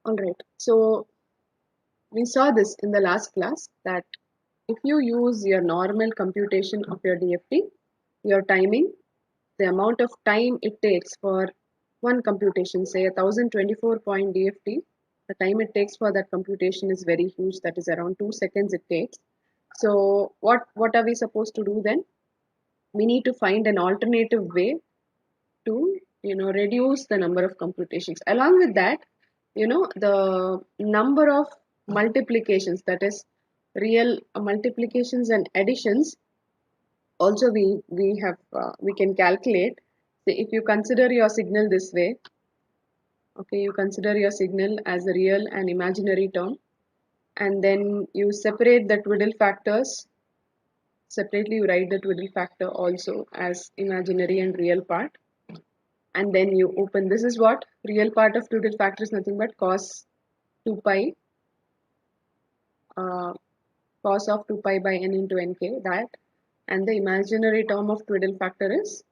All right. So we saw this in the last class that if you use your normal computation of your DFT, your timing, the amount of time it takes for one computation, say 1024 point DFT, the time it takes for that computation is very huge. That is around 2 seconds it takes. So what are we supposed to do then? We need to find an alternative way to reduce the number of computations. Along with that, the number of multiplications, that is real multiplications and additions, also we can calculate. So if you consider your signal this way, okay, you consider your signal as a real and imaginary term, and then you separate the twiddle factors separately. You write the twiddle factor also as imaginary and real part, and then you open. This is what real part of twiddle factor is, nothing but cos 2 pi, uh, cos of 2 pi by n into nk, that, and the imaginary term of twiddle factor is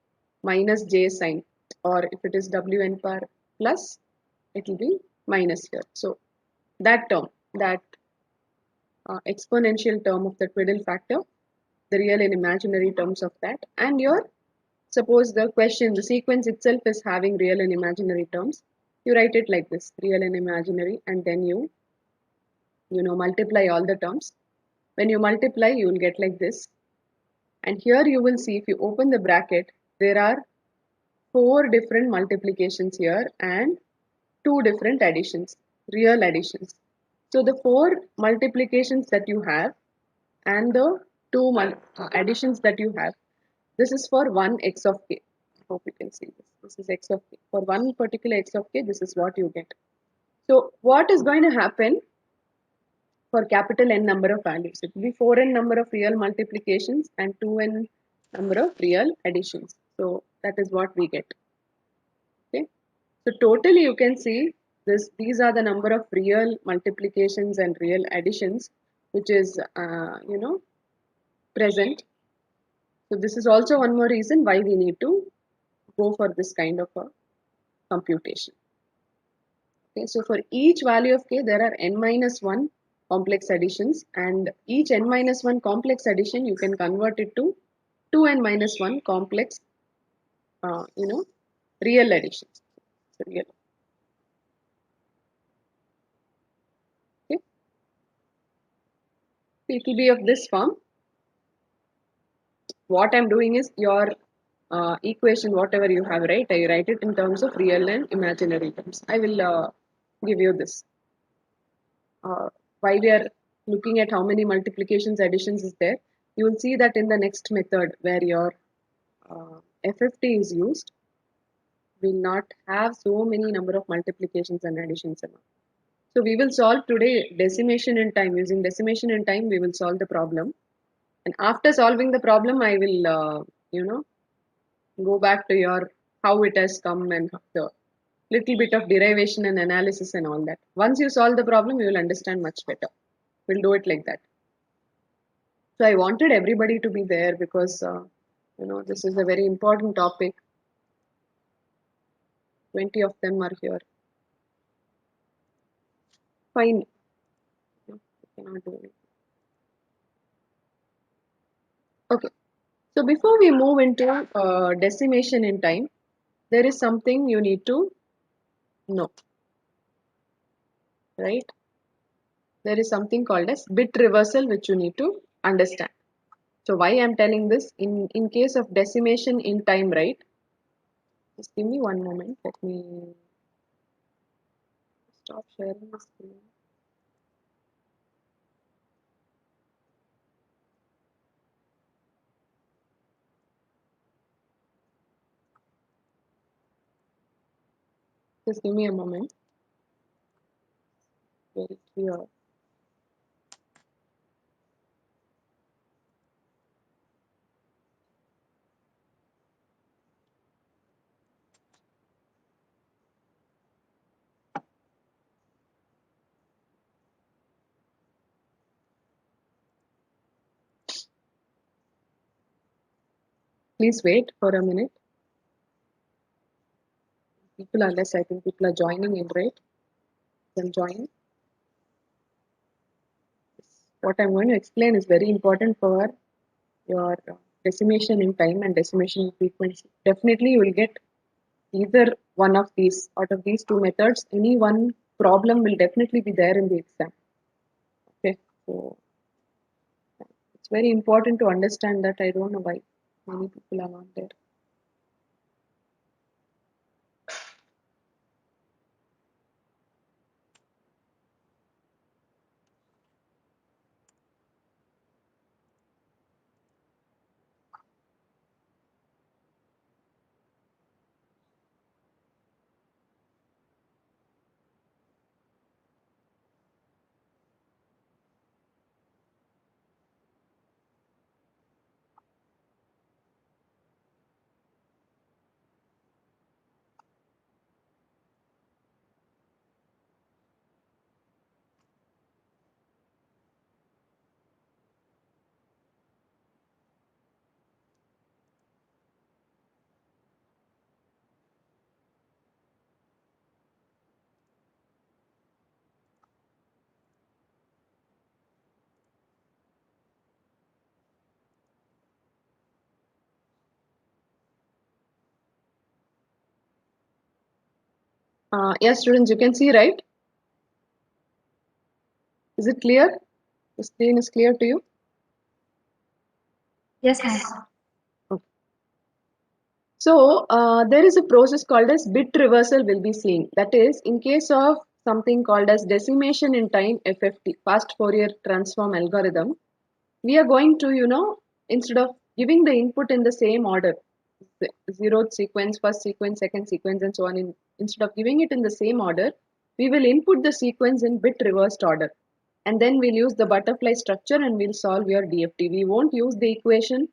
minus j sine, or if it is wn per plus, it will be minus here. So that term, that exponential term of the twiddle factor, the real and imaginary terms of that, and your, suppose the question, the sequence itself is having real and imaginary terms, you write it like this, real and imaginary, and then you multiply all the terms. When you multiply, you will get like this. And here you will see, if you open the bracket, there are 4 different multiplications here and 2 different additions, real additions. So the 4 multiplications that you have and the 2 additions that you have, this is for one x of k. Hope you can see this. This is x of k. For one particular x of k, this is what you get. So what is going to happen for capital N number of values? It will be 4n number of real multiplications and 2n number of real additions. So that is what we get. Okay. So totally you can see this. These are the number of real multiplications and real additions which is present. So this is also one more reason why we need to go for this kind of a computation. Okay, so for each value of k, there are n minus 1 complex additions, and each n minus 1 complex addition you can convert it to 2n minus 1 complex, real additions. So real. Okay, so it will be of this form. What I'm doing is your equation, whatever you have, right? I write it in terms of real and imaginary terms. I will give you this. Why we are looking at how many multiplications additions is there, you will see that in the next method where your FFT is used, will not have so many number of multiplications and additions. So we will solve today decimation in time. Using decimation in time, we will solve the problem. And after solving the problem, I will, go back to your how it has come and the little bit of derivation and analysis and all that. Once you solve the problem, you will understand much better. We'll do it like that. So I wanted everybody to be there because this is a very important topic. 20 of them are here. Fine. I cannot do it. Okay. So before we move into decimation in time, there is something you need to know, right? There is something called as bit reversal which you need to understand. So why I'm telling this, in case of decimation in time, right? Just give me one moment. Let me stop sharing the screen. Just give me a moment. Very clear. Please wait for a minute. People are less. I think people are joining in, right? can join. What I'm going to explain is very important for your decimation in time and decimation in frequency. Definitely, you will get either one of these out of these two methods. Any one problem will definitely be there in the exam. Okay, so it's very important to understand that. I don't know why many people are not there. Yes, students, you can see, right? Is it clear? The screen is clear to you? Yes, ma'am. Okay. So there is a process called as bit reversal we'll be seeing. That is, in case of something called as decimation in time FFT, fast Fourier transform algorithm, we are going to, instead of giving the input in the same order, the zeroth sequence, first sequence, second sequence, and so on, instead of giving it in the same order, we will input the sequence in bit reversed order. And then we'll use the butterfly structure and we'll solve your DFT. We won't use the equation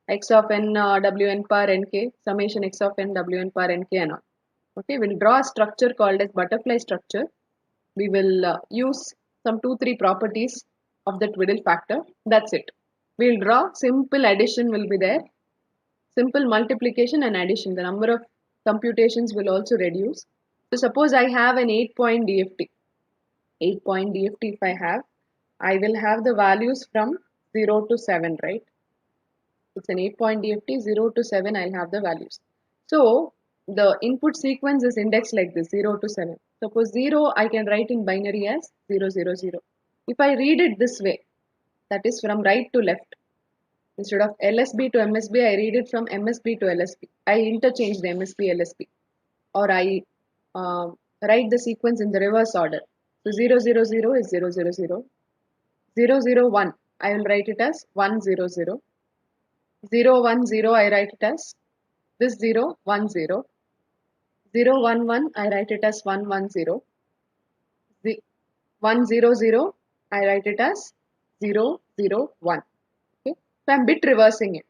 x of n wn power nk, summation x of n wn power nk and all. Okay, we'll draw a structure called as butterfly structure. We will use some 2-3 properties of the twiddle factor. That's it. We'll draw simple addition will be there, simple multiplication and addition. The number of computations will also reduce. So suppose I have an 8-point DFT. 8-point DFT if I will have the values from 0 to 7, right? It's an 8-point DFT, 0 to 7, I'll have the values. So the input sequence is indexed like this, 0 to 7. Suppose 0, I can write in binary as 0, 0, 0. If I read it this way, that is from right to left, instead of LSB to MSB, I read it from MSB to LSB. I interchange the MSB, LSB. Or I write the sequence in the reverse order. So 0, 0, 0 is 0, 0, 0. 0, 0, 1, I will write it as 1, 0, 0. 0, 1, 0, I write it as this 0, 1, 0. 0, 1, 1, I write it as 1, 1, 0. 1, 0, 0, I write it as 0, 0, 1. Okay. So I'm bit reversing it.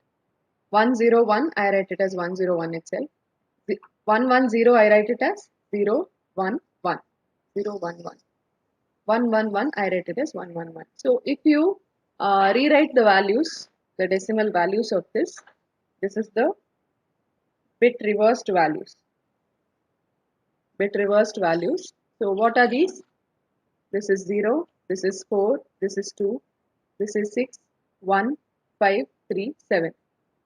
1, 0, 1, I write it as 1, 0, 1 itself. 1, 1, 0, I write it as 0, 1, 1. 0, 1, 1. 1, 1, 1, I write it as 1, 1, 1. So if you rewrite the values, the decimal values of this is the bit reversed values. Bit reversed values. So what are these? This is 0, this is 4, this is 2, this is 6, 1, 5, 3, 7.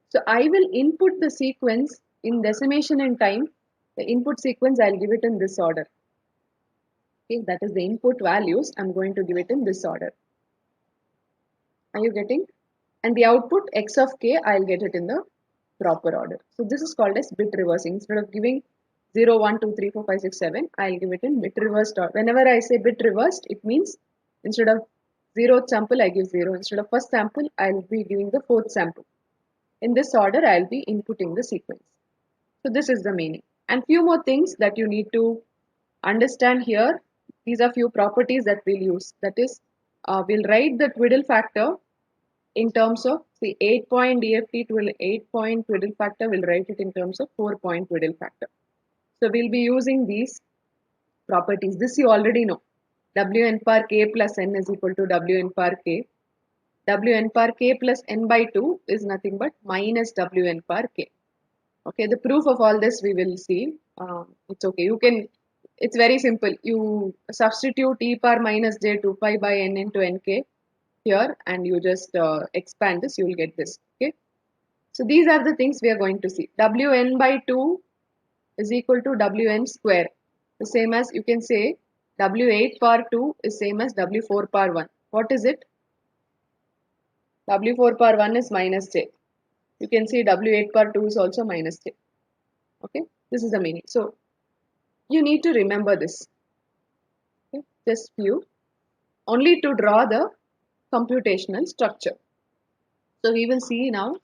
So I will input the sequence in decimation in time. The input sequence, I'll give it in this order. Okay, that is the input values. I'm going to give it in this order. Are you getting? And the output x of k, I'll get it in the proper order. So this is called as bit reversing. Instead of giving 0, 1, 2, 3, 4, 5, 6, 7, I'll give it in bit reversed order. Whenever I say bit reversed, it means instead of 0th sample, I give 0. Instead of first sample, I'll be giving the 4th sample. In this order, I'll be inputting the sequence. So this is the meaning. And few more things that you need to understand here. These are few properties that we'll use. That is, we'll write the twiddle factor in terms of the 8-point DFT to 8-point twiddle factor. We'll write it in terms of 4-point twiddle factor. So we'll be using these properties. This you already know. Wn power k plus n is equal to Wn power k. Wn power k plus n by 2 is nothing but minus Wn power k. Okay, the proof of all this we will see. It's okay. You can It's very simple. You substitute e power minus j 2 pi by n into nk here, and you just expand this, you will get this. Okay. So these are the things we are going to see. Wn by 2 is equal to Wn square. The same as you can say W8 power 2 is same as W4 power 1. What is it? W4 power 1 is minus j. You can see W8 power 2 is also minus j. Okay, this is the meaning. So you need to remember this. Okay? Just few. Only to draw the computational structure. So we will see now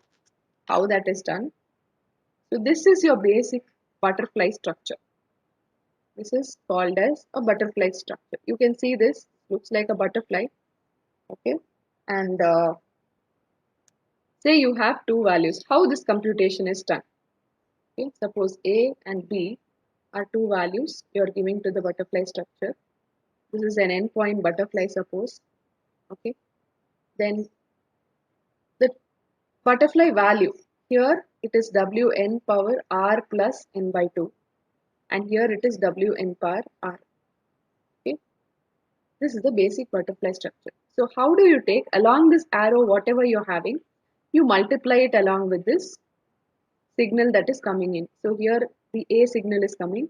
how that is done. So this is your basic butterfly structure. This is called as a butterfly structure. You can see this looks like a butterfly. Okay, and say you have two values. How this computation is done? Okay, suppose A and B are two values you are giving to the butterfly structure. This is an n-point butterfly, suppose. Okay, then the butterfly value here it is Wn power r plus n by 2, and here it is Wn power r. Okay, this is the basic butterfly structure. So how do you take along this arrow whatever you're having, you multiply it along with this signal that is coming in. So here the A signal is coming.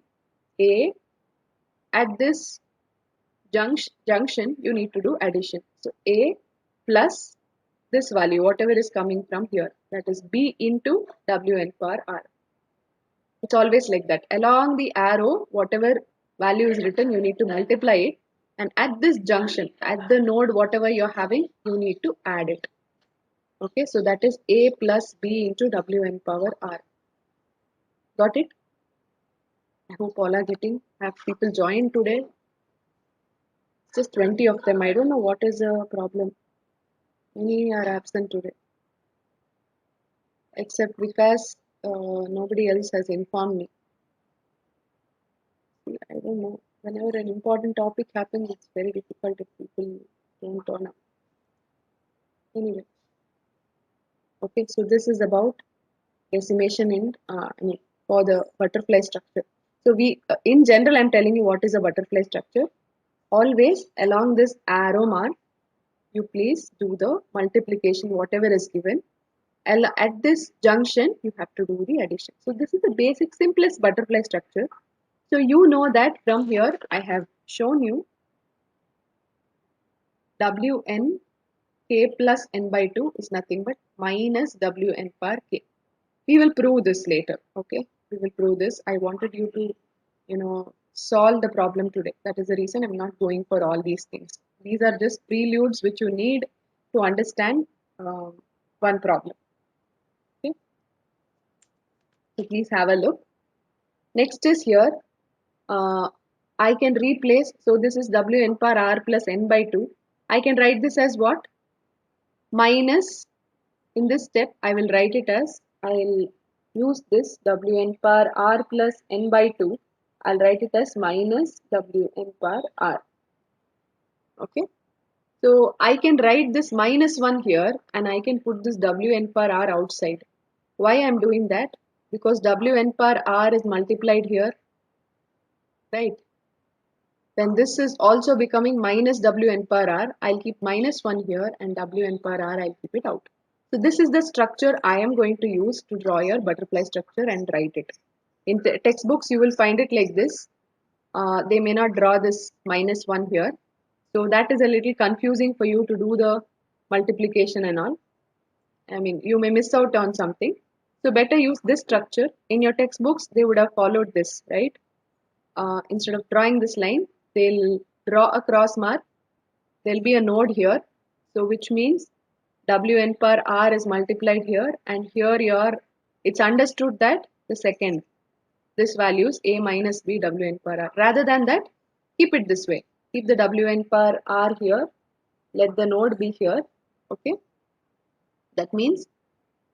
A at this junction you need to do addition. So A plus this value whatever is coming from here, that is B into Wn power r. It's always like that. Along the arrow whatever value is written you need to multiply it, and at this junction at the node whatever you're having you need to add it. Okay, so that is A plus B into Wn power r. Got it? I hope all are getting. Have people joined today? Just 20 of them. I don't know what is the problem. Many are absent today. Except because nobody else has informed me. I don't know. Whenever an important topic happens, it's very difficult if people don't turn up. Anyway. Okay, so this is about decimation in for the butterfly structure. So we, in general, I'm telling you what is a butterfly structure. Always along this arrow mark, you please do the multiplication whatever is given. At this junction you have to do the addition. So this is the basic simplest butterfly structure. So you know that from here I have shown you Wn k plus n by 2 is nothing but minus Wn power k. We will prove this later. Okay, we will prove this. I wanted you to solve the problem today. That is the reason I'm not going for all these things. These are just preludes which you need to understand one problem. Okay, so please have a look. Next is here I can replace, so this is Wn power r plus n by 2. I can write this as what? Minus, in this step I will write it as, I'll use this Wn power r plus n by 2. I'll write it as minus Wn power r. Okay. So I can write this minus 1 here and I can put this Wn power r outside. Why I'm doing that? Because Wn power r is multiplied here, right? Then this is also becoming minus Wn power r. I'll keep minus 1 here and Wn power r I'll keep it out. So this is the structure I am going to use to draw your butterfly structure and write it. In textbooks you will find it like this. They may not draw this minus 1 here. So that is a little confusing for you to do the multiplication and all. I mean, you may miss out on something. So better use this structure. In your textbooks, they would have followed this, right? Instead of drawing this line, they'll draw a cross mark. There'll be a node here. So which means Wn per r is multiplied here, and here it's understood that the second, this value is a minus b Wn per r. Rather than that, keep it this way. Keep the Wn per r here. Let the node be here. Okay. That means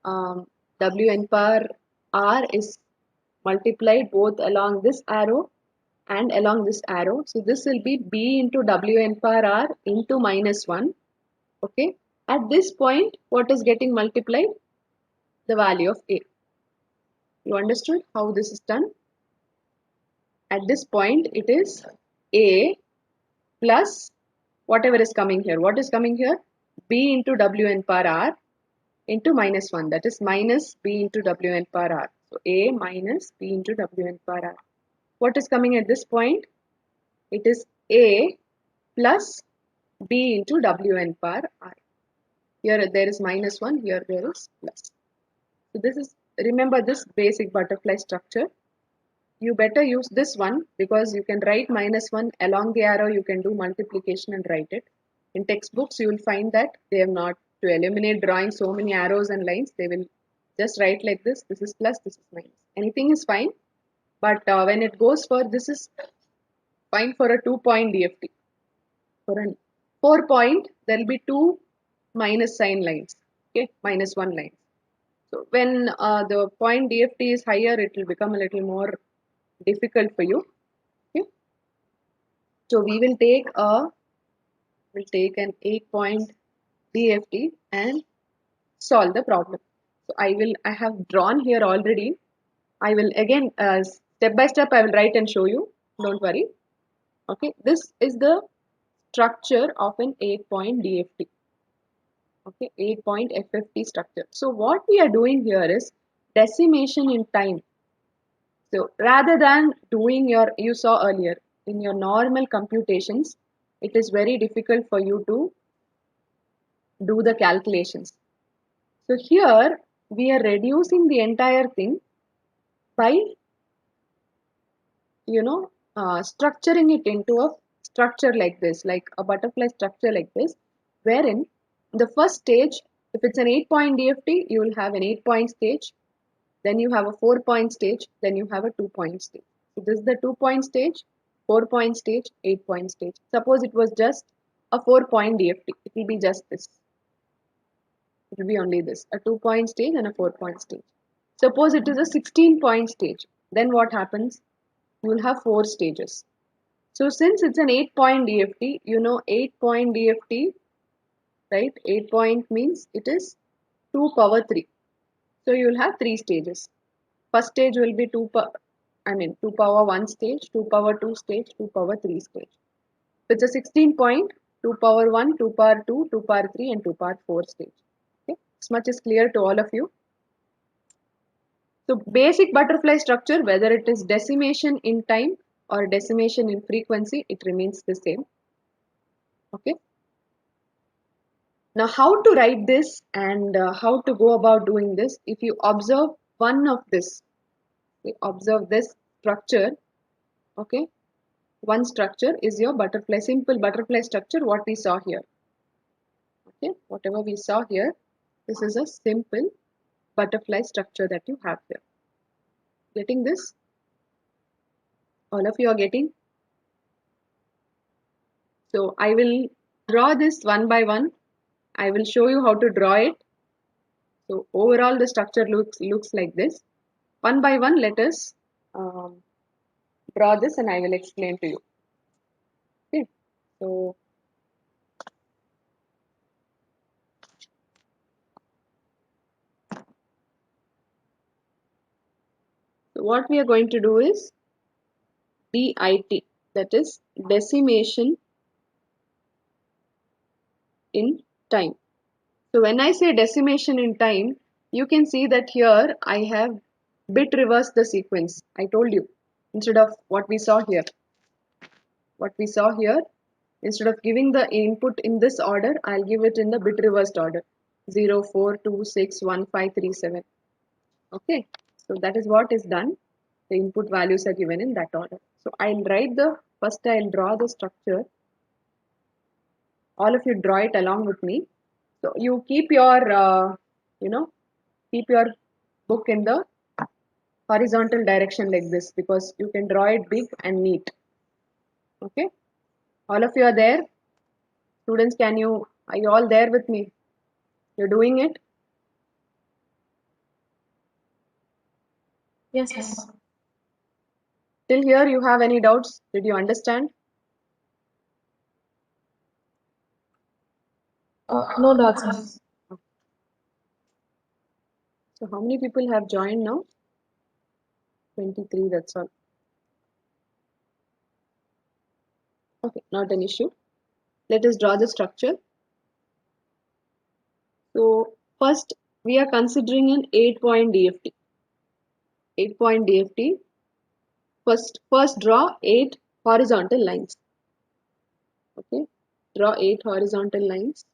Wn per r is multiplied both along this arrow and along this arrow. So this will be b into Wn per r into minus 1. Okay. At this point, what is getting multiplied? The value of a. You understood how this is done? At this point, it is A plus whatever is coming here. What is coming here? B into Wn per R into minus 1. That is minus B into Wn per R. So A minus B into Wn per R. What is coming at this point? It is A plus B into Wn per R. Here there is minus 1, here there is plus. So this is, remember this basic butterfly structure. You better use this one because you can write minus 1 along the arrow, you can do multiplication and write it. In textbooks, you will find that they have not, to eliminate drawing so many arrows and lines, they will just write like this. This is plus, this is minus. Anything is fine, but when it goes for, this is fine for a 2-point DFT. For a 4-point, there will be 2 minus sign lines, okay, minus 1 line. So when the point DFT is higher, it will become a little more difficult for you. Okay. So we will take an 8-point DFT and solve the problem. So I have drawn here already. I will again step by step I will write and show you. Don't worry. Okay, this is the structure of an 8-point DFT. Okay, 8-point FFT structure. So what we are doing here is decimation in time. So rather than doing you saw earlier, in your normal computations, it is very difficult for you to do the calculations. So here we are reducing the entire thing by, structuring it into a structure like this, like a butterfly structure like this, wherein the first stage, if it's an 8-point DFT, you will have an 8-point stage, then you have a 4-point stage, then you have a 2-point stage. So this is the 2-point stage, 4-point stage, 8-point stage. Suppose it was just a 4-point DFT, it will be just this. It will be only this, a 2-point stage and a 4-point stage. Suppose it is a 16-point stage, then what happens? You will have 4 stages. So since it's an 8-point DFT, 8-point DFT, right? 8 point means it is 2 power 3. So you will have 3 stages. First stage will be 2 power 1 stage, 2 power 2 stage, 2 power 3 stage. If it's a 16 point, 2 power 1, 2 power 2, 2 power 3 and 2 power 4 stage. Okay, this much is clear to all of you. So basic butterfly structure, whether it is decimation in time or decimation in frequency, it remains the same. Okay. Now how to write this and how to go about doing this, if you observe one of this, observe this structure, okay, one structure is your butterfly, simple butterfly structure, what we saw here. Okay, whatever we saw here, this is a simple butterfly structure that you have here. Getting this? All of you are getting? So I will draw this one by one. I will show you how to draw it. So overall the structure looks like this. One by one, let us draw this and I will explain to you. Okay, so what we are going to do is DIT, that is decimation in time. So when I say decimation in time, you can see that here I have bit reversed the sequence. I told you, instead of what we saw here, instead of giving the input in this order, I'll give it in the bit reversed order, 0, 4, 2, 6, 1, 5, 3, 7. Okay, so that is what is done. The input values are given in that order. So I'll draw the structure. All of you draw it along with me. So you keep your, keep your book in the horizontal direction like this because you can draw it big and neat. Okay, all of you are there. Students, are you all there with me? You're doing it? Yes, yes. Till here, you have any doubts? Did you understand? No doubts, miss. So how many people have joined now? 23, that's all. Okay, not an issue. Let us draw the structure. So first we are considering an 8-point DFT. 8-point DFT. First draw 8 horizontal lines. Okay, draw 8 horizontal lines.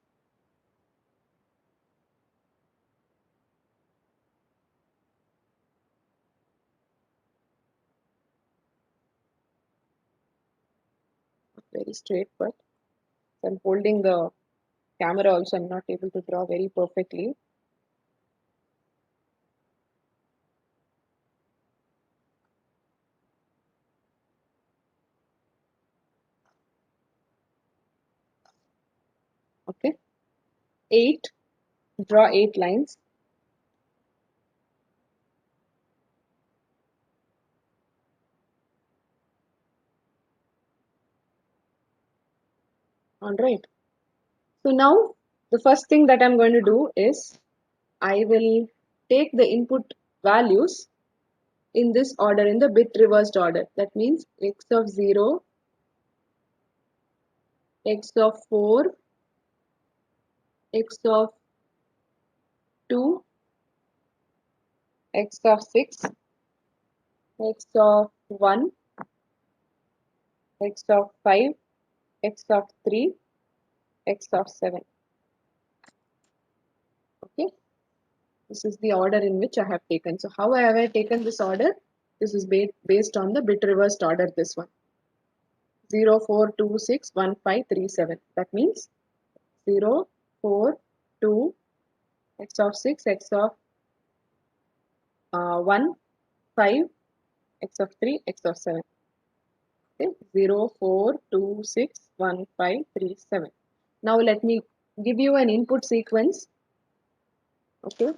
Very straight, but I'm holding the camera also, I'm not able to draw very perfectly. Okay, 8, draw 8 lines. All right. So now the first thing that I'm going to do is I will take the input values in this order, in the bit reversed order. That means x of 0, x of 4, x of 2, x of 6, x of 1, x of 5, x of 3, x of 7. Okay, this is the order in which I have taken. So how have I taken this order? This is based on the bit reversed order, this one. 0, 4, 2, 6, 1, 5, 3, 7. That means 0, 4, 2, x of 6, x of 1, 5, x of 3, x of 7. Okay, 0, 4, 2, 6, 1, 5, 3, 7. Now let me give you an input sequence. Okay.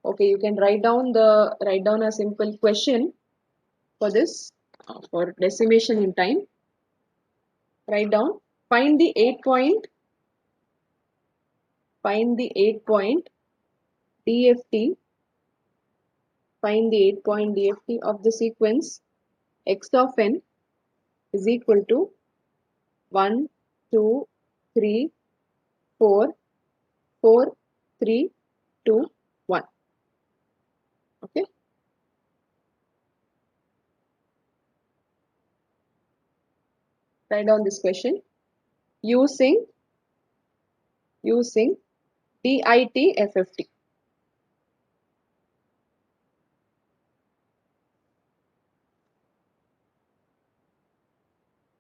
Okay, you can write down a simple question for this, for decimation in time. Write down, find the 8-point DFT, find the 8-point DFT of the sequence x of n is equal to 1, 2, 3, 4, 4, 3, 2, 1. Okay. Write down this question using DIT FFT.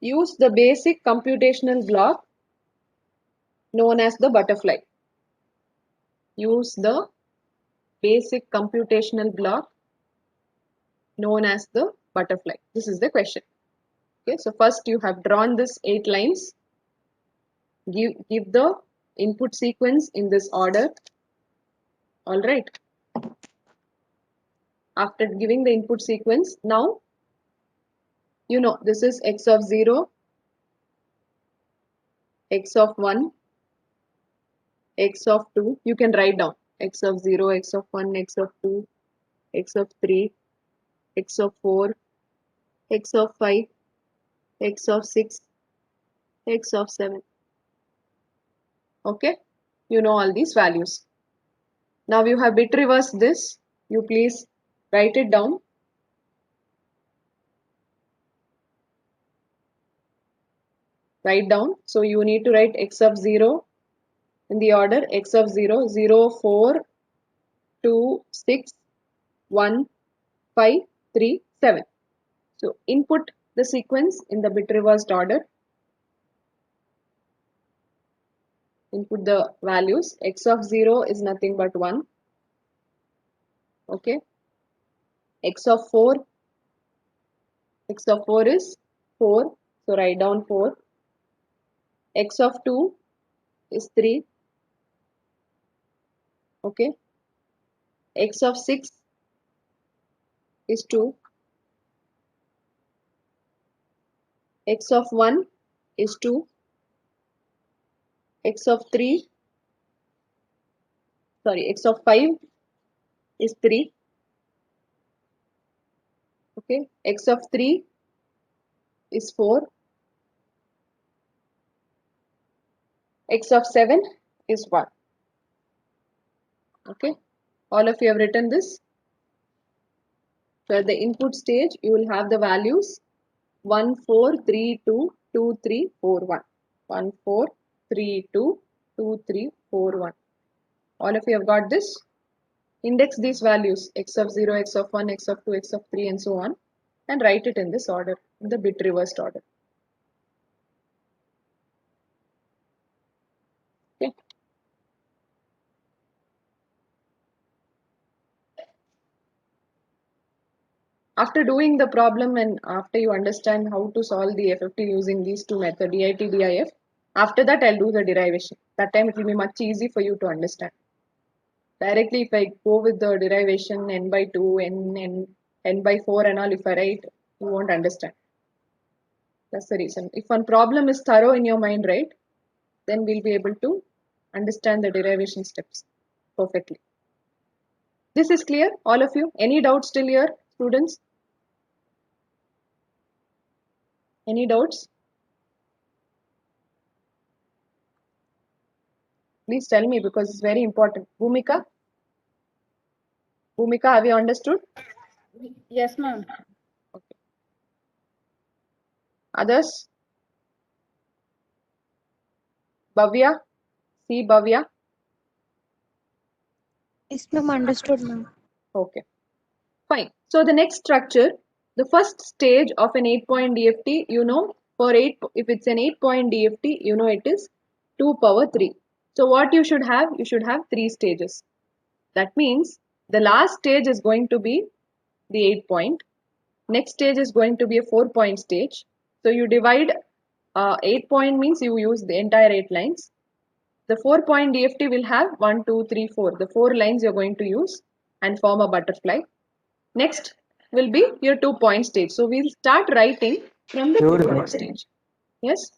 Use the basic computational block known as the butterfly. Use the basic computational block known as the butterfly. This is the question. Okay, so first you have drawn this 8 lines. Give the input sequence in this order. All right. After giving the input sequence, now you know this is x of 0, x of 1, x of 2. You can write down x of 0, x of 1, x of 2, x of 3, x of 4, x of 5, x of 6, x of 7. Okay, you know all these values. Now you have bit reversed this. You please write it down. Write down. So you need to write x of 0 in the order x of 0, 0, 4, 2, 6, 1, 5, 3, 7. So input the sequence in the bit reversed order. Input the values. X of 0 is nothing but 1. Okay. X of 4. X of 4 is 4. So write down 4. X of 2 is 3. Okay. X of 6 is 2. X of 1 is 2. X of 3, sorry, X of 5 is 3. Okay. X of 3 is 4. X of 7 is 1. Okay. All of you have written this. So at the input stage, you will have the values 1, 4, 3, 2, 2, 3, 4, 1. 1, 4, 3, 2, 2, 3, 4, 1. All of you have got this? Index these values x of 0, x of 1, x of 2, x of 3 and so on, and write it in this order, in the bit reversed order. Okay. After doing the problem and after you understand how to solve the FFT using these two methods, DIT, DIF, after that I'll do the derivation. That time it will be much easy for you to understand. Directly if I go with the derivation n by 2, n by 4 and all, if I write, you won't understand. That's the reason. If one problem is thorough in your mind, right, then we'll be able to understand the derivation steps perfectly. This is clear, all of you? Any doubts still here, students? Any doubts? Please tell me because it's very important. Bhumika? Bhumika, have you understood? Yes, ma'am. Okay. Others? Bhavya? See Bhavya? Yes, ma'am, understood, ma'am. Okay, fine. So the next structure, the first stage of an 8-point DFT, you know, for 8, if it's an 8-point DFT, you know it is 2 power 3. So what you should have? You should have 3 stages. That means the last stage is going to be the 8-point. Next stage is going to be a 4-point stage. So you divide 8-point means you use the entire 8 lines. The 4-point DFT will have 1, 2, 3, 4. The 4 lines you're going to use and form a butterfly. Next will be your 2-point stage. So we'll start writing from the 2-point stage. Yes?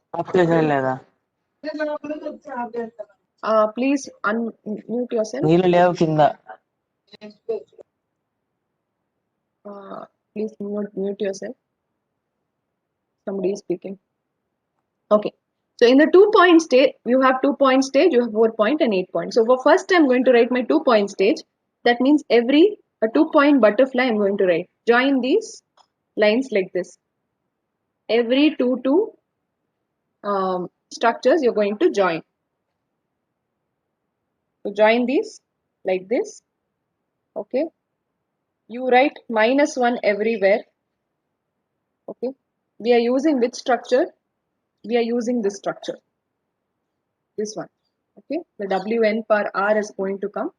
Please unmute yourself. Please mute yourself. Somebody is speaking. Okay. So in the 2-point stage, you have 2-point stage, you have 4-point and 8-point. So for first I'm going to write my 2-point stage. That means every a 2-point butterfly I'm going to write. Join these lines like this. Every two structures you're going to join. So join these like this. Okay. You write -1 everywhere. Okay. We are using which structure? We are using this structure. This one. Okay. The Wn per r is going to come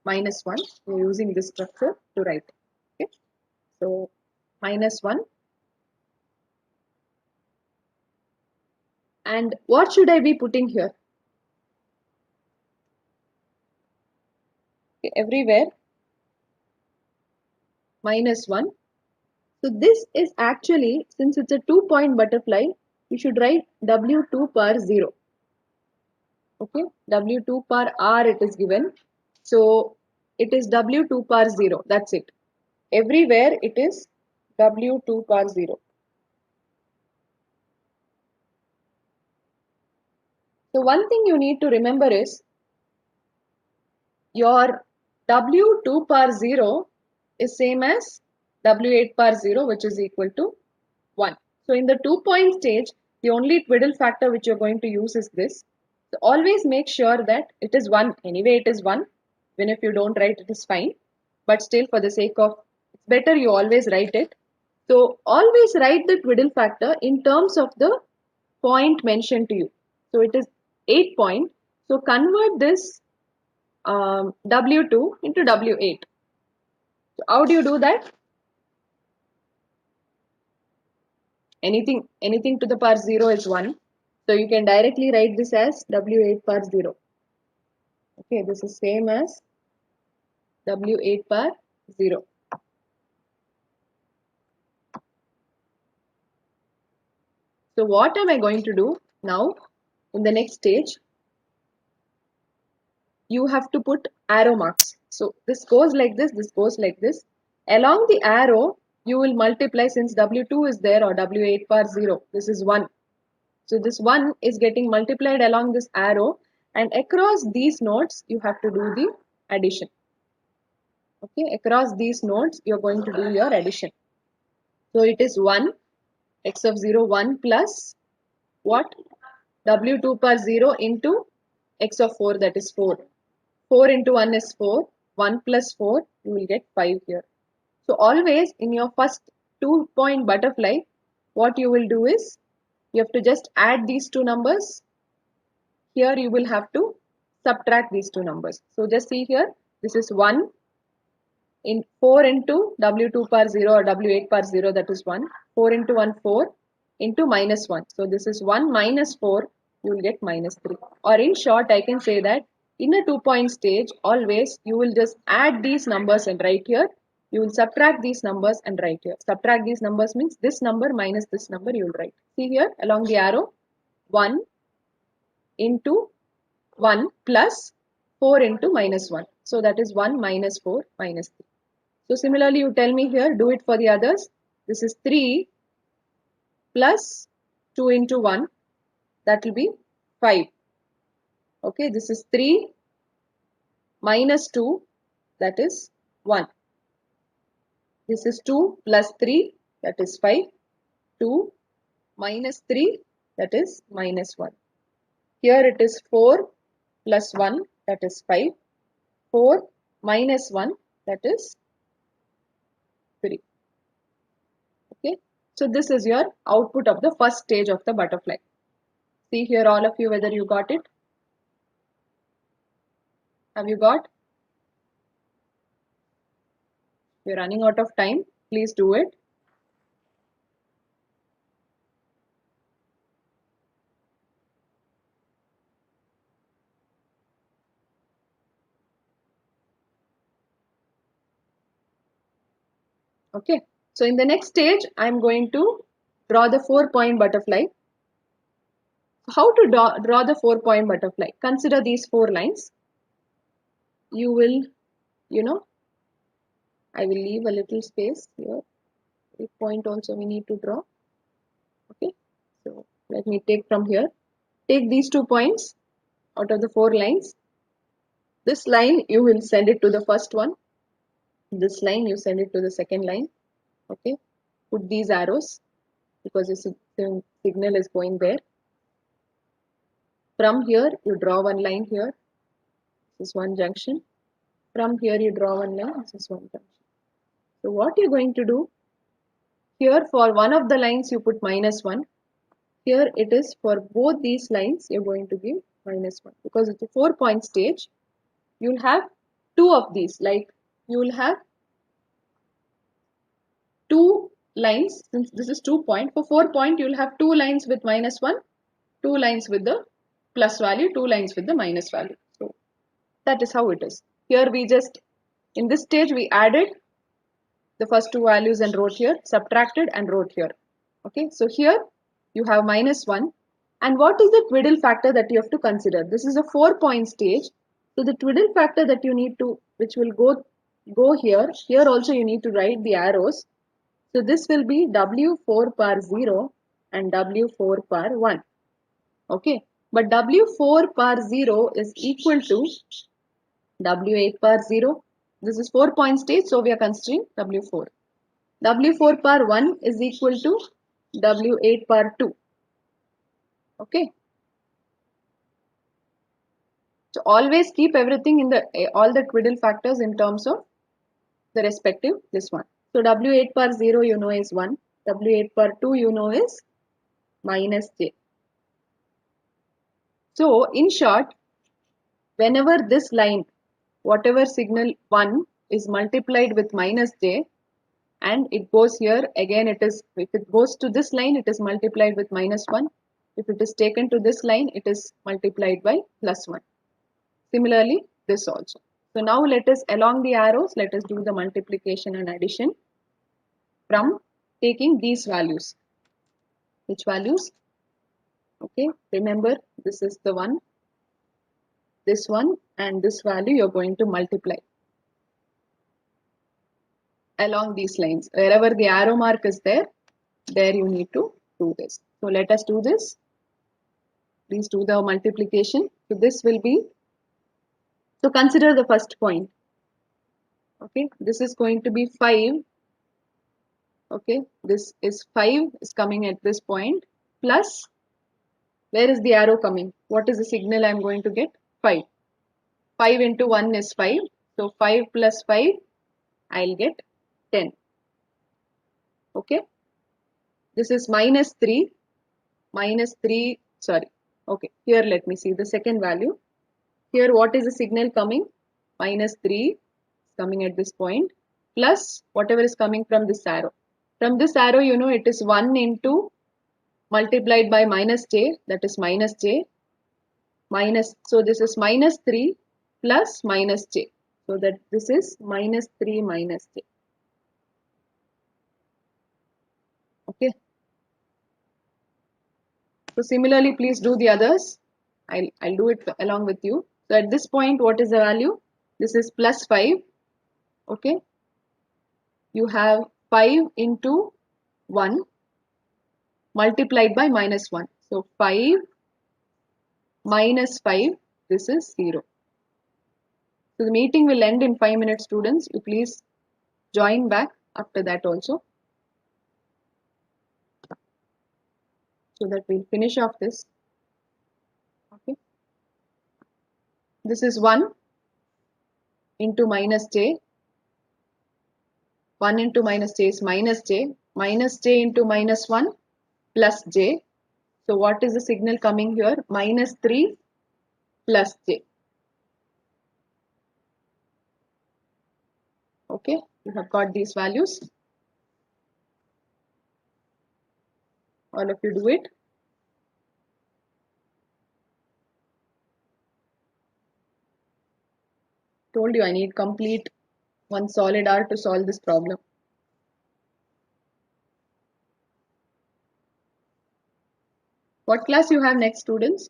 -1. We are using this structure to write. Okay. So -1. And what should I be putting here? Okay, everywhere -1. So this is actually, since it's a 2-point butterfly, you should write W2 per 0. Okay, W2 per R it is given. So it is W2 per 0. That's it. Everywhere it is W2 per 0. So one thing you need to remember is your W2 per 0 is same as W8 per 0, which is equal to 1. So in the 2-point stage, the only twiddle factor which you're going to use is this. So always make sure that it is 1. Anyway, it is 1. Even if you don't write, it is fine. But still, for the sake of, it's better you always write it. So always write the twiddle factor in terms of the point mentioned to you. So it is 8 point. So convert this W2 into W8. So how do you do that? Anything to the power 0 is 1. So you can directly write this as W8 power 0. Okay, this is same as W8 power 0. So what am I going to do now in the next stage? You have to put arrow marks. So this goes like this goes like this. Along the arrow, you will multiply, since W2 is there, or W8 bar 0, this is 1. So this 1 is getting multiplied along this arrow, and across these nodes you have to do the addition. Okay, across these nodes you are going to do your addition. So it is 1, x of 0, 1 plus what? W2 per 0 into x of 4, that is 4. 4 into 1 is 4. 1 plus 4, you will get 5 here. So always in your first 2-point butterfly, what you will do is, you have to just add these two numbers. Here you will have to subtract these two numbers. So just see here, this is 1 in 4 into W2 per 0 or W8 per 0, that is 1. 4 into 1, 4 into minus 1. So this is 1 minus 4, you will get minus 3. Or in short, I can say that in a 2-point stage, always you will just add these numbers and write here. You will subtract these numbers and write here. Subtract these numbers means this number minus this number you will write. See here along the arrow, 1 into 1 plus 4 into minus 1. So that is 1 minus 4 minus 3. So similarly, you tell me here, do it for the others. This is 3 plus 2 into 1, that will be 5. Okay, this is 3 minus 2, that is 1. This is 2 plus 3, that is 5. 2 minus 3, that is minus 1. Here it is 4 plus 1, that is 5. 4 minus 1, that is 3. Okay, so this is your output of the first stage of the butterfly. See here, all of you, whether you got it. Have you got? We're running out of time. Please do it. Okay, so in the next stage, I'm going to draw the 4-point butterfly. How to draw the 4-point butterfly? Consider these 4 lines. You will, I will leave a little space here. A point also we need to draw. Okay, so let me take from here. Take these 2 points out of the 4 lines. This line, you will send it to the first one. This line, you send it to the second line. Okay, put these arrows because the signal is going there. From here, you draw one line here. This is one junction. From here, you draw one line. This is one junction. So what you're going to do, here for one of the lines, you put minus 1. Here it is for both these lines, you're going to give minus 1. Because it's a 4-point stage, you'll have 2 of these. Like you will have 2 lines, since this is 2-point. For 4-point, you'll have 2 lines with minus 1, 2 lines with the plus value, 2 lines with the minus value. So that is how it is. Here we just, in this stage, we added the first 2 values and wrote here, subtracted and wrote here. Okay, so here you have minus 1. And what is the twiddle factor that you have to consider? This is a 4-point stage. So the twiddle factor that you need to, which will go here, here also you need to write the arrows. So this will be W4 per 0 and W4 per 1. Okay, but W4 per 0 is equal to W8 per 0. This is 4-point stage, so we are considering W4. W4 per 1 is equal to W8 per 2. Okay. So always keep everything in the all the twiddle factors in terms of the respective this one. So W8 per 0 you know is 1. W8 per 2 you know is minus j. So in short, whenever this line, whatever signal 1 is multiplied with minus j, and it goes here, again it is, if it goes to this line, it is multiplied with minus 1. If it is taken to this line, it is multiplied by plus 1. Similarly, this also. So now let us, along the arrows, let us do the multiplication and addition from taking these values. Which values? Okay, remember this is the one, this one, and this value you're going to multiply. along these lines. Wherever the arrow mark is there, there you need to do this. So let us do this. Please do the multiplication. So this will be, so consider the first point. Okay, this is going to be 5. Okay, this is 5 is coming at this point, plus, where is the arrow coming? What is the signal I am going to get? 5. 5 into 1 is 5. So 5 plus 5, I'll get 10. Okay, this is minus 3. Minus 3, sorry. Okay, here let me see the second value. Here what is the signal coming? Minus 3 is coming at this point, plus whatever is coming from this arrow. From this arrow, you know, it is 1 into multiplied by minus j, that is minus j, minus, so this is minus 3 plus minus j. So that this is minus 3 minus j. Okay. So similarly, please do the others. I'll do it along with you. So at this point, what is the value? This is plus 5. Okay. You have 5 into 1 multiplied by minus 1. So 5 minus 5, this is 0. So the meeting will end in 5 minutes, students. You please join back after that also, so that we'll finish off this. Okay. This is 1 into minus j. 1 into minus j is minus j. Minus j into minus 1 plus j. So what is the signal coming here? Minus 3 plus j. Okay, you have got these values. All of you do it. Told you I need complete one solid hour to solve this problem. What class you have next, students?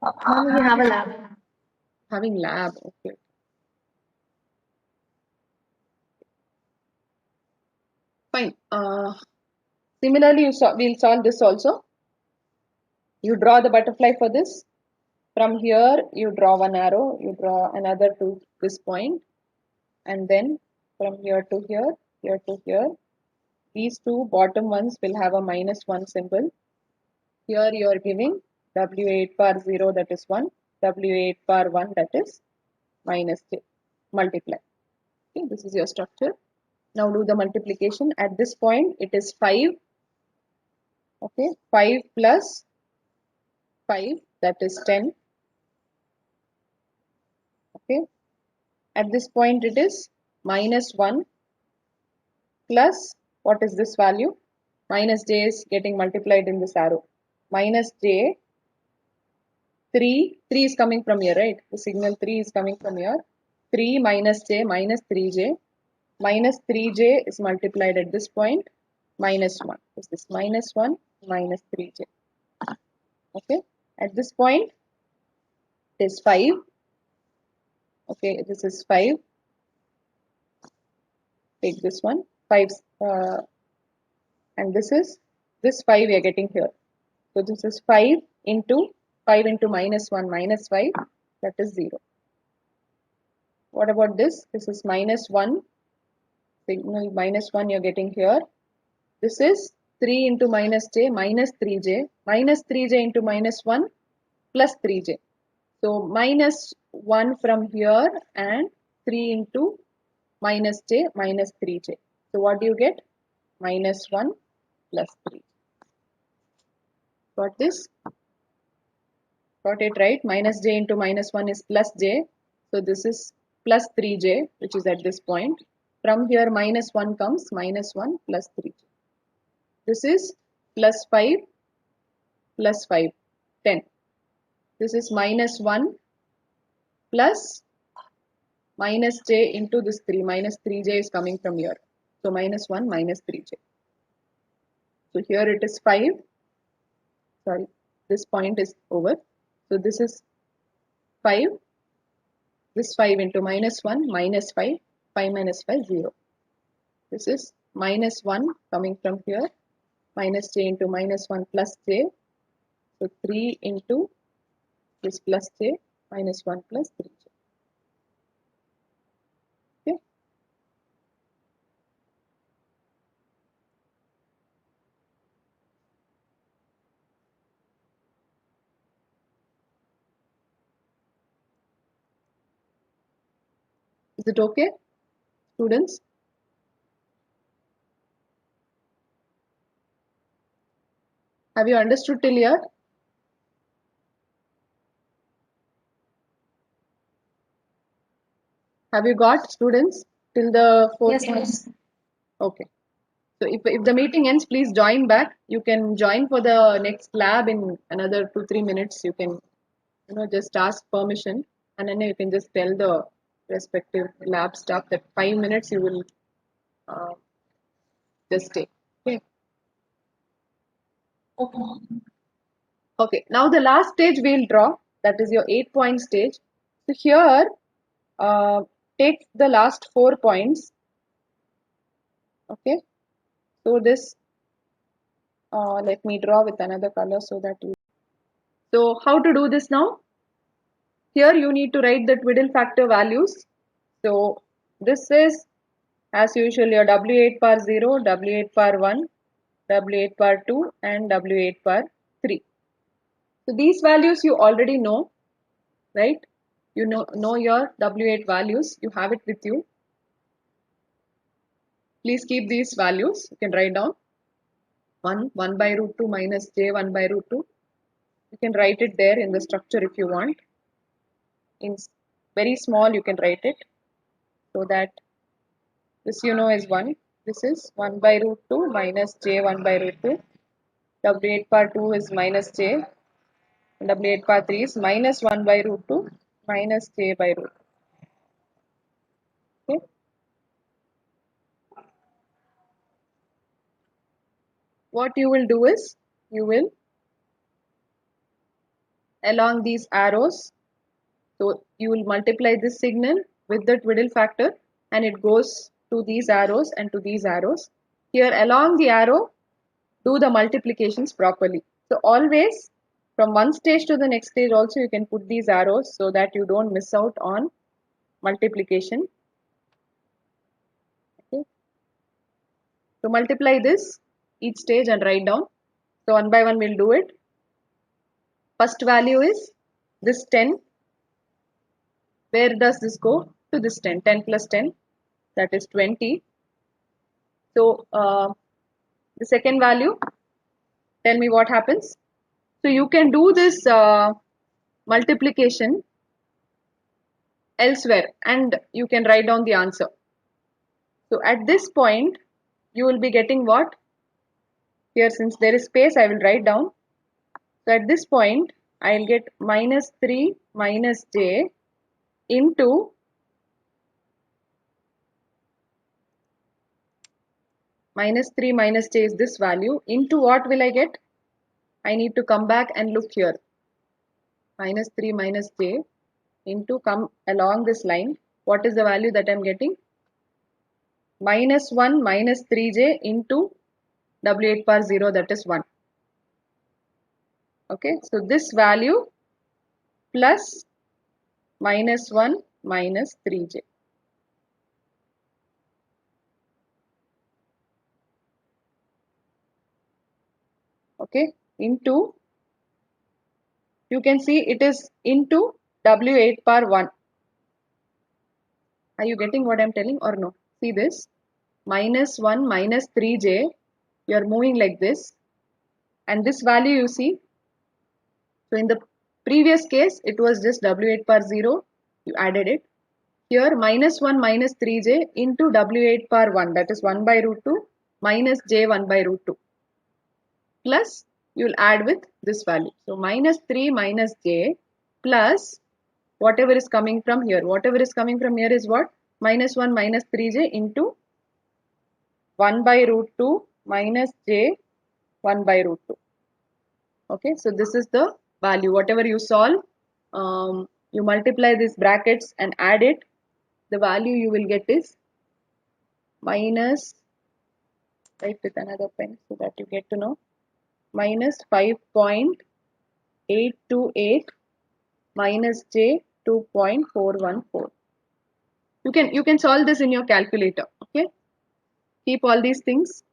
Ma'am, we have a lab. Having lab. Okay. Fine. Similarly, we'll solve this also. You draw the butterfly for this. From here, you draw one arrow, you draw another to this point, and then from here to here, here to here. These two bottom ones will have a minus 1 symbol. Here you are giving W8 bar 0, that is 1, W8 bar 1, that is minus j, multiply. Okay, this is your structure. Now do the multiplication. At this point, it is 5. Okay, 5 plus 5, that is 10. Okay, at this point, it is minus 1 plus, what is this value? Minus j is getting multiplied in this arrow. Minus j, 3 is coming from here, right? The signal 3 is coming from here. 3 minus j minus 3j. Minus 3j is multiplied at this point. Minus 1. This is minus 1 minus 3j. Okay. At this point, it is 5. Okay, this is 5. Take this one. 5. And this 5 we are getting here. So this is 5 into minus 1 minus 5, that is 0. What about this? This is minus 1, signal minus 1 you're getting here. This is 3 into minus j minus 3j, minus 3j into minus 1 plus 3j. So minus 1 from here and 3 into minus j minus 3j. So what do you get? Minus 1 plus 3. Got this? Got it right? Minus j into minus 1 is plus j. So this is plus 3j, which is at this point. From here minus 1 comes, minus 1 plus 3j. This is plus 5 plus 5, 10. This is minus 1 plus minus j into this 3. Minus 3j is coming from here. So minus 1 minus 3j. So here it is 5. Sorry, this point is over. So this is 5 this 5 into minus 1, minus 5, 5 minus 5, 0. This is minus 1 coming from here, minus j into minus 1 plus j. So 3 into this plus j, minus 1 plus 3j. Okay. Is it okay, students? Have you understood till here? Have you got, students, till the fourth? Yes, miss. Okay. So if the meeting ends, please join back. You can join for the next lab in another 2-3 minutes. You can, just ask permission, and then you can just tell the respective lab staff that 5 minutes you will uh, just stay. Okay. Okay. Okay. Now the last stage we'll draw, that is your 8-point stage. So here, take the last 4 points. Okay. So this, let me draw with another color so that you. So how to do this now? Here you need to write the twiddle factor values. So this is as usual your W8 bar 0, W8 bar 1, W8 bar 2 and W8 bar 3. So these values you already know, right? You know your W8 values, you have it with you. Please keep these values, you can write down 1 by root 2 minus j 1 by root 2. You can write it there in the structure if you want. In very small you can write it so that this is 1. This is 1 by root 2 minus j 1 by root 2. W8 bar 2 is minus j. W8 bar 3 is minus 1 by root 2 minus j by root 2. Okay. What you will do is, you will along these arrows, so you will multiply this signal with the twiddle factor and it goes to these arrows and to these arrows. Here along the arrow, do the multiplications properly. So always from one stage to the next stage also you can put these arrows so that you don't miss out on multiplication. Okay. So multiply this each stage and write down. So one by one we'll do it. First value is this 10. Where does this go? To this 10. 10 plus 10, that is 20. So the second value, tell me what happens. So you can do this multiplication elsewhere and you can write down the answer. So at this point, you will be getting what? Here, since there is space, I will write down. So at this point, I will get minus 3 minus j into minus 3 minus j is this value into what will I get? I need to come back and look here. Minus 3 minus j into, come along this line. What is the value that I am getting? Minus 1 minus 3j into W8 bar 0, that is 1. Okay, so this value plus minus 1 minus 3j. Okay, into, you can see it is into W8 bar 1. Are you getting what I am telling or no? See this, minus 1 minus 3j, you are moving like this, and this value you see. So in the previous case, it was just W8 bar 0, you added it. Here minus 1 minus 3j into W8 bar 1, that is 1 by root 2 minus j 1 by root 2, plus you will add with this value. So minus 3 minus j plus whatever is coming from here. Whatever is coming from here is what? Minus 1 minus 3j into 1 by root 2 minus j 1 by root 2. Okay, so this is the value. Whatever you solve, You multiply these brackets and add it. The value you will get is minus, write with another pen so that you get to know, minus 5.828 minus j 2.414. You can solve this in your calculator. Okay, keep all these things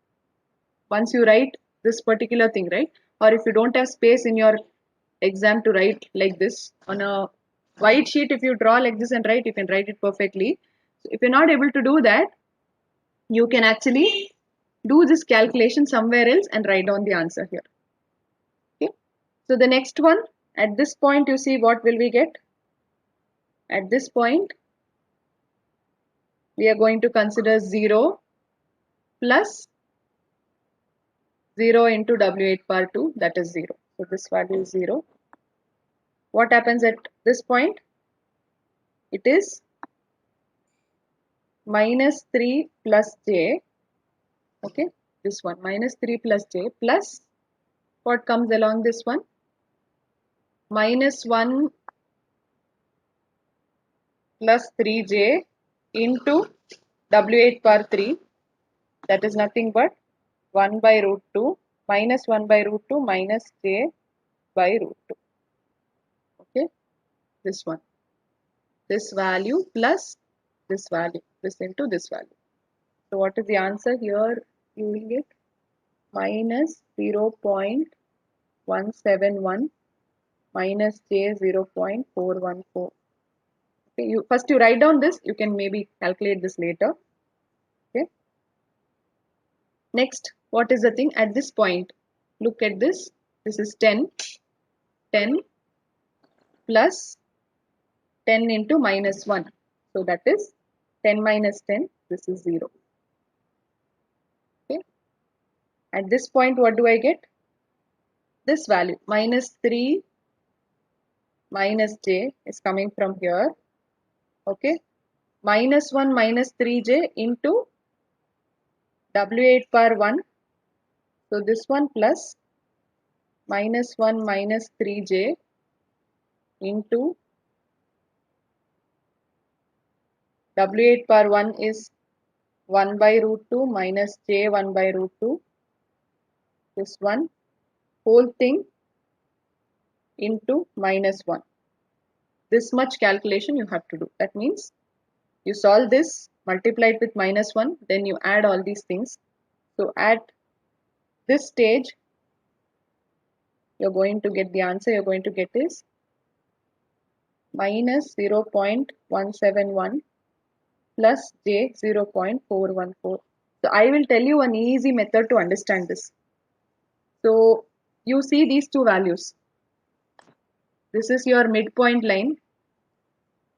once you write this particular thing, right? Or if you don't have space in your exam to write like this on a white sheet, if you draw like this and write, you can write it perfectly. So if you're not able to do that, you can actually do this calculation somewhere else and write down the answer here. Okay, so the next one, at this point, you see what will we get? At this point, we are going to consider 0 plus 0 into W8 power 2, that is 0. So this value is 0. What happens at this point? It is minus 3 plus j. Okay, this one minus 3 plus j plus what comes along this one? Minus 1 plus 3j into W8 power 3, that is nothing but 1 by root 2 minus 1 by root 2 minus j by root 2. Okay, this one. This value plus this value, this into this value. So what is the answer here? You will get minus 0.171 minus j 0.414. Okay, first you write down this, you can maybe calculate this later. Okay. Next, what is the thing at this point? Look at this. This is 10. 10 plus 10 into minus 1. So that is 10 minus 10. This is 0. Okay. At this point, what do I get? This value minus 3 minus j is coming from here. Okay. Minus 1 minus 3j into W8 power 1. So this one plus minus 1 minus 3j into W8 power 1 is 1 by root 2 minus j 1 by root 2. This one whole thing into minus 1. This much calculation you have to do. That means you solve this, multiply it with minus 1, then you add all these things. So at this stage, you're going to get the answer you're going to get is minus 0.171 plus j 0.414. So I will tell you an easy method to understand this. So you see these two values. This is your midpoint line,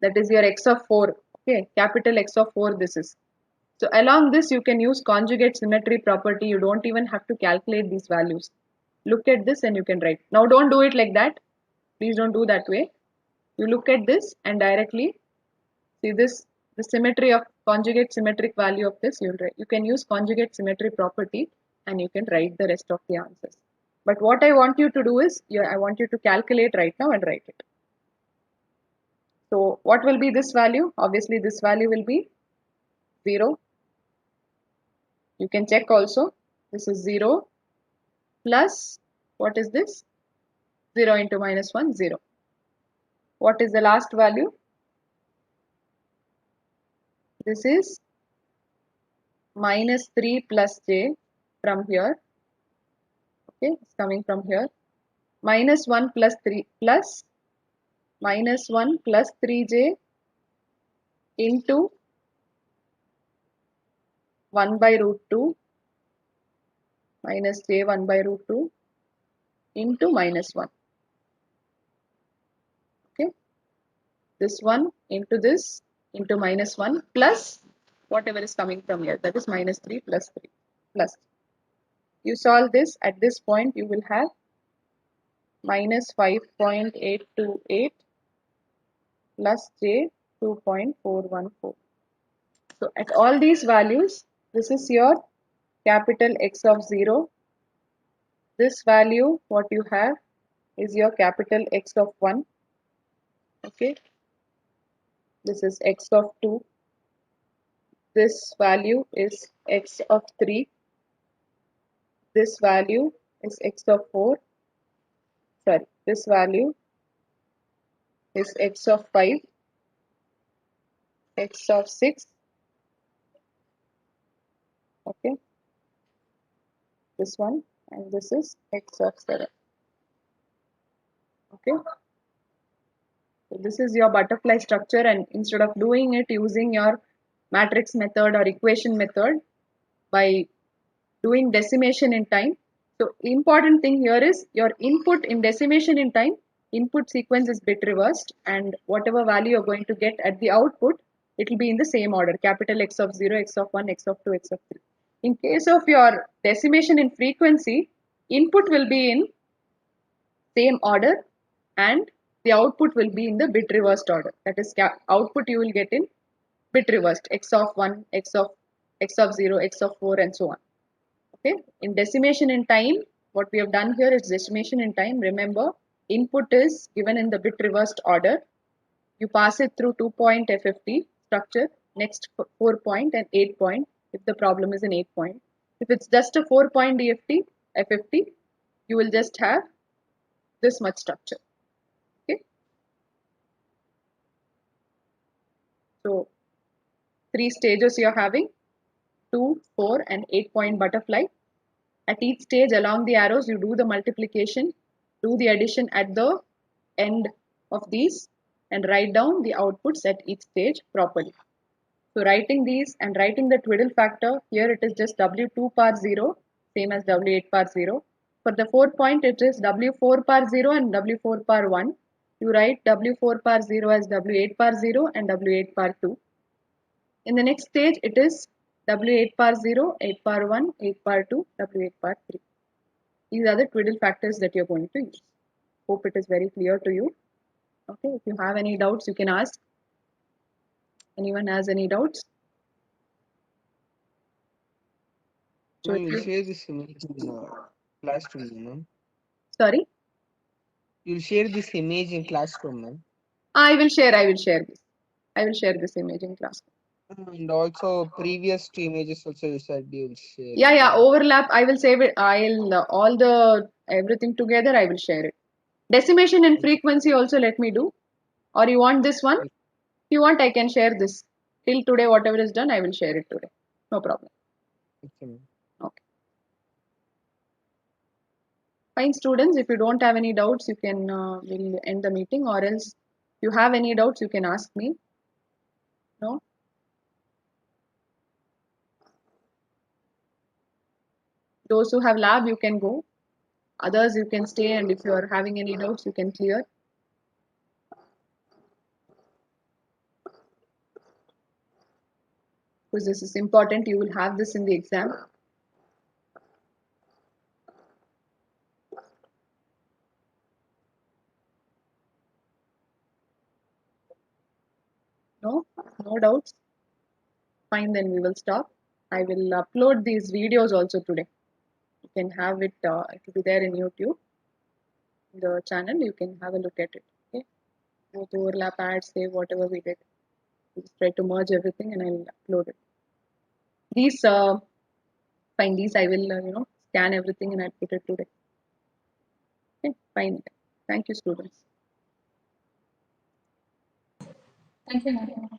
that is your x of 4. Okay, capital X of 4 this is. So along this you can use conjugate symmetry property. You don't even have to calculate these values. Look at this and you can write. Now don't do it like that. Please don't do that way. You look at this and directly see this, the symmetry of conjugate symmetric value of this. You can use conjugate symmetry property and you can write the rest of the answers. But what I want you to do is, I want you to calculate right now and write it. So what will be this value? Obviously this value will be 0. You can check also. This is 0 plus, what is this? 0 into minus 1, 0. What is the last value? This is minus 3 plus j from here. Okay, it's coming from here. Minus 1 plus 3 plus minus 1 plus 3j into 1 by root 2 minus j 1 by root 2 into minus 1. Okay, this one into this into minus 1 plus whatever is coming from here, that is minus 3 plus 3 plus. You solve this, at this point you will have minus 5.828 plus j 2.414. So at all these values, this is your capital X of 0. This value what you have is your capital X of 1. Okay, this is x of 2. This value is x of 3. This value is x of 4. Sorry, this value is x of 5, x of 6. Okay, this one, and this is x of 7. Okay, so this is your butterfly structure, and instead of doing it using your matrix method or equation method by doing decimation in time. So important thing here is your input in decimation in time, input sequence is bit reversed, and whatever value you're going to get at the output, it will be in the same order, capital X of 0, X of 1, X of 2, X of 3. In case of your decimation in frequency, input will be in same order and the output will be in the bit reversed order. That is, output you will get in bit reversed, X of 1, X of 0, X of 4, and so on. Okay, in decimation in time, what we have done here is decimation in time. Remember, input is given in the bit reversed order. You pass it through 2-point FFT structure, next 4-point and 8-point if the problem is an 8-point. If it's just a 4-point DFT, FFT, you will just have this much structure. Okay, so 3 stages you are having: 2, 4, and 8-point butterfly. At each stage along the arrows, you do the multiplication, do the addition at the end of these, and write down the outputs at each stage properly. So writing these and writing the twiddle factor, here it is just W2 par 0, same as W8 par 0. For the 4-point, it is W4 par 0 and W4 par 1. You write W4 par 0 as W8 par 0 and W8 par 2. In the next stage, it is W8 par 0, 8 par 1, 8 par 2, W8 par 3. These are the twiddle factors that you're going to use. Hope it is very clear to you. Okay, if you have any doubts, you can ask. Anyone has any doubts? So Ma'am, you'll share this image in classroom, ma'am. sorry, You'll share this image in classroom, ma'am. I will share this. I will share this image in class. And also previous two images also you said you'll share. Yeah, overlap. I will save it. I'll all the everything together. I will share it. Decimation and frequency also let me do. Or you want this one? If you want, I can share this. Till today, whatever is done, I will share it today. No problem. Okay, ma'am. Okay. Fine, students. If you don't have any doubts, you can we'll end the meeting. Or else, if you have any doubts, you can ask me. No. Those who have lab, you can go. Others, you can stay. And if you are having any doubts, you can clear. Because this is important, you will have this in the exam. No doubts. Fine, then we will stop. I will upload these videos also today. You can have it, it will be there in YouTube, the channel. You can have a look at it. Okay, both overlap, add, save, whatever we did. Just try to merge everything and I'll upload it. These, fine, these I will, scan everything and I'll put it today. Okay, fine. Thank you, students. Thank you, ma'am.